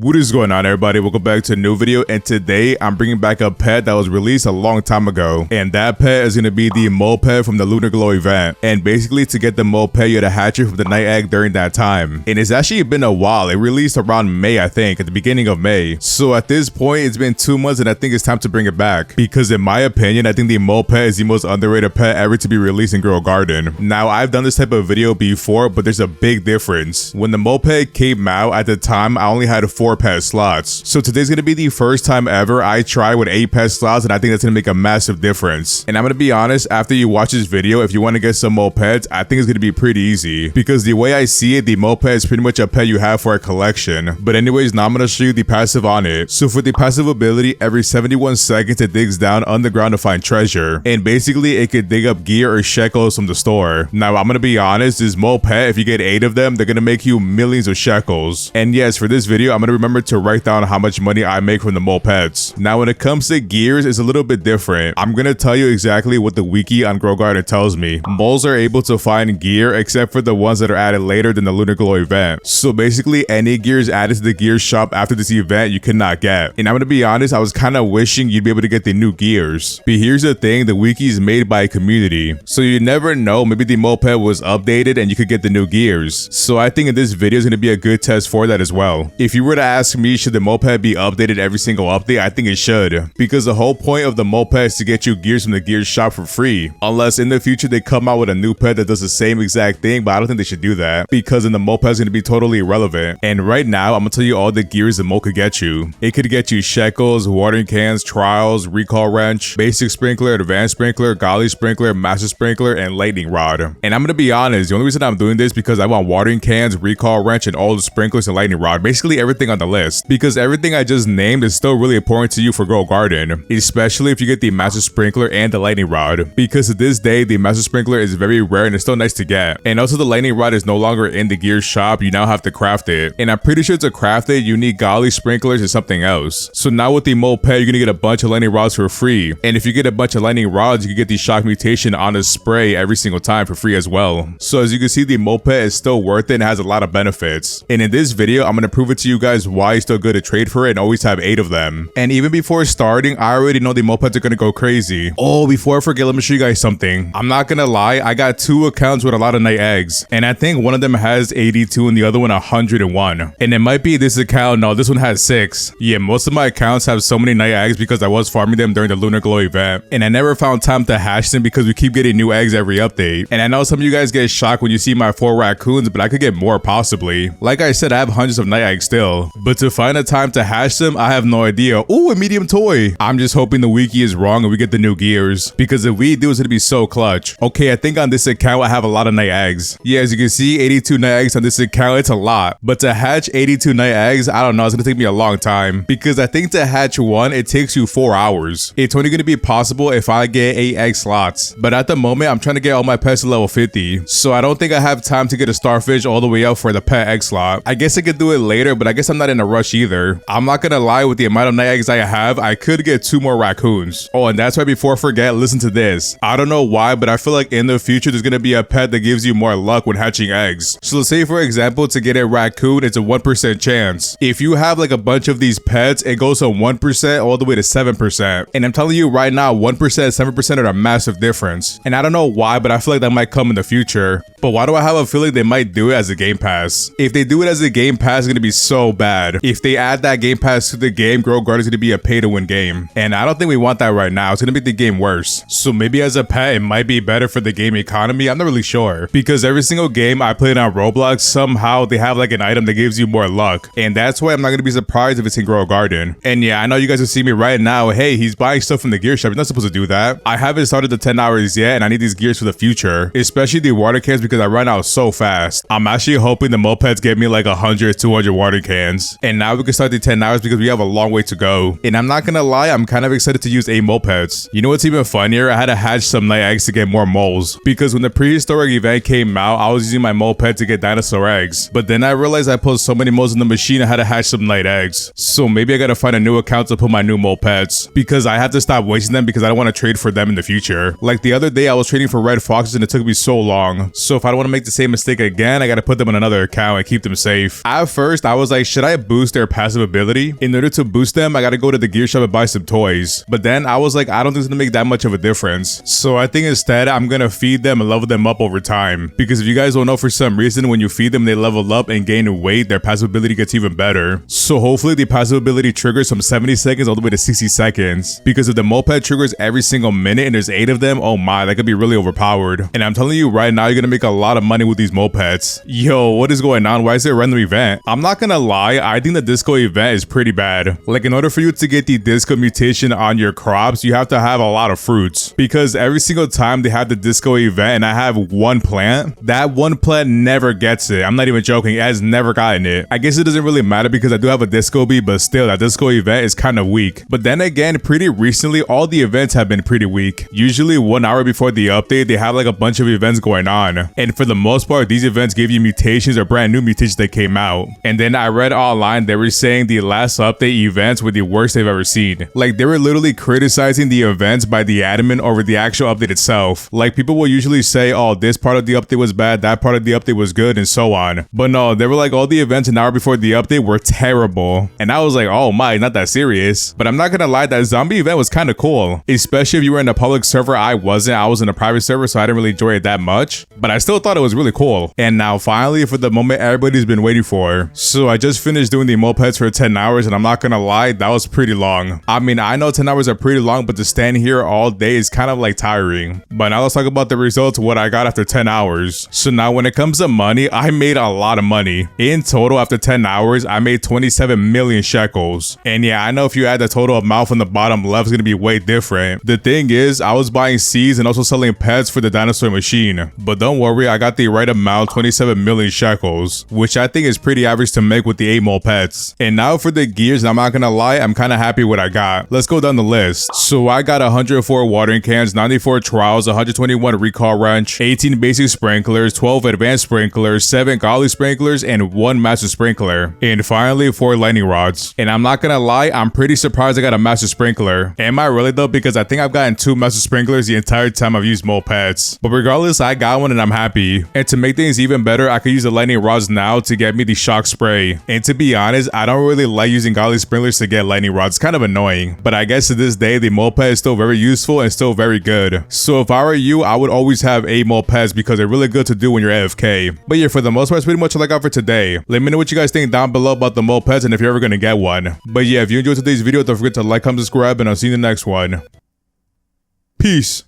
What is going on, everybody? Welcome back to a new video, and today I'm bringing back a pet that was released a long time ago, and that pet is going to be the moped from the Lunar Glow event. And basically, to get the moped, you had to hatch it from the night egg during that time, and it's actually been a while. It released around May, I think, at the beginning of May. So at this point, it's been 2 months, and I think it's time to bring it back, because in my opinion, I think the moped is the most underrated pet ever to be released in Grow Garden. Now, I've done this type of video before, but there's a big difference. When the moped came out, at the time, I only had 4 pet slots. So today's gonna be the first time ever I try with 8 pet slots, and I think that's gonna make a massive difference. And I'm gonna be honest, after you watch this video, if you want to get some mopeds, I think it's gonna be pretty easy, because the way I see it, the moped is pretty much a pet you have for a collection. But anyways, now I'm gonna show you the passive on it. So for the passive ability, every 71 seconds it digs down underground to find treasure, and basically it could dig up gear or shekels from the store. Now I'm gonna be honest, this moped, if you get 8 of them, they're gonna make you millions of shekels. And yes, for this video, I'm gonna remember to write down how much money I make from the mopeds. Now when it comes to gears, it's a little bit different. I'm gonna tell you exactly what the wiki on Grow Garden tells me. Moles are able to find gear except for the ones that are added later than the Lunar Glow event. So basically, any gears added to the gear shop after this event you cannot get. And I'm gonna be honest, I was kind of wishing you'd be able to get the new gears. But here's the thing, the wiki is made by a community, so you never know, maybe the moped was updated and you could get the new gears. So I think in this video is gonna be a good test for that as well. If you were to ask me, should the moped be updated every single update, I think it should, because the whole point of the moped is to get you gears from the gear shop for free, unless in the future they come out with a new pet that does the same exact thing. But I don't think they should do that, because then the moped is going to be totally irrelevant. And right now I'm gonna tell you all the gears the moped could get you. It could get you shekels, watering cans, trials, recall wrench, basic sprinkler, advanced sprinkler, golly sprinkler, master sprinkler, and lightning rod. And I'm gonna be honest, the only reason I'm doing this is because I want watering cans, recall wrench, and all the sprinklers and lightning rod, basically everything on the list, because everything I just named is still really important to you for Grow Garden, especially if you get the master sprinkler and the lightning rod, because to this day the master sprinkler is very rare and it's still nice to get. And also the lightning rod is no longer in the gear shop, you now have to craft it, and I'm pretty sure to craft it you need golly sprinklers or something else. So now with the moped you're gonna get a bunch of lightning rods for free, and if you get a bunch of lightning rods you can get the shock mutation on a spray every single time for free as well. So as you can see, the moped is still worth it and has a lot of benefits. And in this video I'm gonna prove it to you guys why it's still good to trade for it and always have 8 of them. And even before starting, I already know the mopeds are gonna go crazy. Oh, before I forget, let me show you guys something. I'm not gonna lie, I got 2 accounts with a lot of night eggs, and I think one of them has 82 and the other one 101. And it might be this account. No, this one has 6. Yeah, most of my accounts have so many night eggs because I was farming them during the Lunar Glow event, and I never found time to hatch them because we keep getting new eggs every update. And I know some of you guys get shocked when you see my 4 raccoons, but I could get more possibly. Like I said, I have hundreds of night eggs still, but to find a time to hatch them, I have no idea. Ooh, a medium toy. I'm just hoping the wiki is wrong and we get the new gears, because if we do, it's gonna be so clutch. Okay, I think on this account I have a lot of night eggs. Yeah, as you can see, 82 night eggs on this account, it's a lot. But to hatch 82 night eggs, I don't know, it's gonna take me a long time, because I think to hatch one, it takes you 4 hours. It's only gonna be possible if I get 8 egg slots, but at the moment I'm trying to get all my pets to level 50, so I don't think I have time to get a starfish all the way up for the pet egg slot. I guess I could do it later, but I guess I'm not in a rush either. I'm not gonna lie, with the amount of night eggs I have, I could get 2 more raccoons. Oh, and that's why before I forget, listen to this. I don't know why, but I feel like in the future there's gonna be a pet that gives you more luck when hatching eggs. So let's say for example, to get a raccoon, it's a 1% chance. If you have like a bunch of these pets, it goes from 1% all the way to 7%. And I'm telling you right now, 1% and 7% are a massive difference. And I don't know why, but I feel like that might come in the future. But why do I have a feeling they might do it as a game pass? If they do it as a game pass, it's gonna be so bad. If they add that game pass to the game, Grow Garden is gonna be a pay to win game, and I don't think we want that right now. It's gonna make the game worse. So maybe as a pet it might be better for the game economy. I'm not really sure, because every single game I played on Roblox, somehow they have like an item that gives you more luck, and that's why I'm not gonna be surprised if it's in Grow Garden. And yeah, I know you guys will see me right now, hey, he's buying stuff from the gear shop. You're not supposed to do that. I haven't started the 10 hours yet, and I need these gears for the future, especially the water cans, because I run out so fast. I'm actually hoping the mopeds get me like 100, 200 water cans, and now we can start the 10 hours because we have a long way to go. And I'm not gonna lie, I'm kind of excited to use 8 mopeds. You know what's even funnier? I had to hatch some night eggs to get more moles, because when the prehistoric event came out, I was using my moped to get dinosaur eggs, but then I realized I put so many moles in the machine I had to hatch some night eggs. So maybe I gotta find a new account to put my new mopeds, because I have to stop wasting them because I don't want to trade for them in the future. Like the other day I was trading for red foxes and it took me so long. So if I don't want to make the same mistake again, I gotta put them on another account and keep them safe. At first I was like, should I might boost their passive ability. In order to boost them, I gotta go to the gear shop and buy some toys. But then I was like, I don't think it's gonna make that much of a difference. So I think instead I'm gonna feed them and level them up over time. Because if you guys don't know, for some reason when you feed them they level up and gain weight, their passive ability gets even better. So hopefully the passive ability triggers from 70 seconds all the way to 60 seconds. Because if the moped triggers every single minute and there's 8 of them, oh my, that could be really overpowered. And I'm telling you right now, you're gonna make a lot of money with these mopeds. Yo, what is going on? Why is it a random event? I'm not gonna lie, I think the disco event is pretty bad. Like, in order for you to get the disco mutation on your crops, you have to have a lot of fruits. Because every single time they have the disco event and I have one plant, that one plant never gets it. I'm not even joking, it has never gotten it. I guess it doesn't really matter because I do have a disco bee, but still, that disco event is kind of weak. But then again, pretty recently, all the events have been pretty weak. Usually 1 hour before the update, they have like a bunch of events going on. And for the most part, these events give you mutations or brand new mutations that came out. And then I read online, they were saying the last update events were the worst they've ever seen. Like, they were literally criticizing the events by the admin over the actual update itself. Like, people will usually say, oh, this part of the update was bad, that part of the update was good, and so on. But no, they were like, all the events an hour before the update were terrible. And I was like, oh my, not that serious. But I'm not gonna lie, that zombie event was kind of cool. Especially if you were in a public server. I wasn't. I was in a private server, so I didn't really enjoy it that much. But I still thought it was really cool. And now finally, for the moment everybody's been waiting for. So I just finished doing the mopeds for 10 hours, and I'm not gonna lie, that was pretty long. I mean, I know 10 hours are pretty long, but to stand here all day is kind of like tiring. But now let's talk about the results, what I got after 10 hours. So now when it comes to money, I made a lot of money. In total, after 10 hours, I made 27 million shekels. And yeah, I know if you add the total amount from the bottom left, it's gonna be way different. The thing is, I was buying seeds and also selling pets for the dinosaur machine. But don't worry, I got the right amount, 27 million shekels, which I think is pretty average to make with the 8 mopeds. And now for the gears, and I'm not gonna lie, I'm kind of happy with what I got. Let's go down the list. So I got 104 watering cans, 94 trials, 121 recall wrench, 18 basic sprinklers, 12 advanced sprinklers, 7 godly sprinklers, and 1 master sprinkler. And finally, 4 lightning rods. And I'm not gonna lie, I'm pretty surprised I got a master sprinkler. Am I really though? Because I think I've gotten 2 master sprinklers the entire time I've used mopeds. But regardless, I got one and I'm happy. And to make things even better, I could use the lightning rods now to get me the shock spray. And to be honest, I don't really like using godly sprinklers to get lightning rods. It's kind of annoying. But I guess to this day, the moped is still very useful and still very good. So if I were you, I would always have 8 mopeds because they're really good to do when you're AFK. But yeah, for the most part, that's pretty much all I got for today. Let me know what you guys think down below about the mopeds and if you're ever gonna get one. But yeah, if you enjoyed today's video, don't forget to like, comment, subscribe, and I'll see you in the next one. Peace.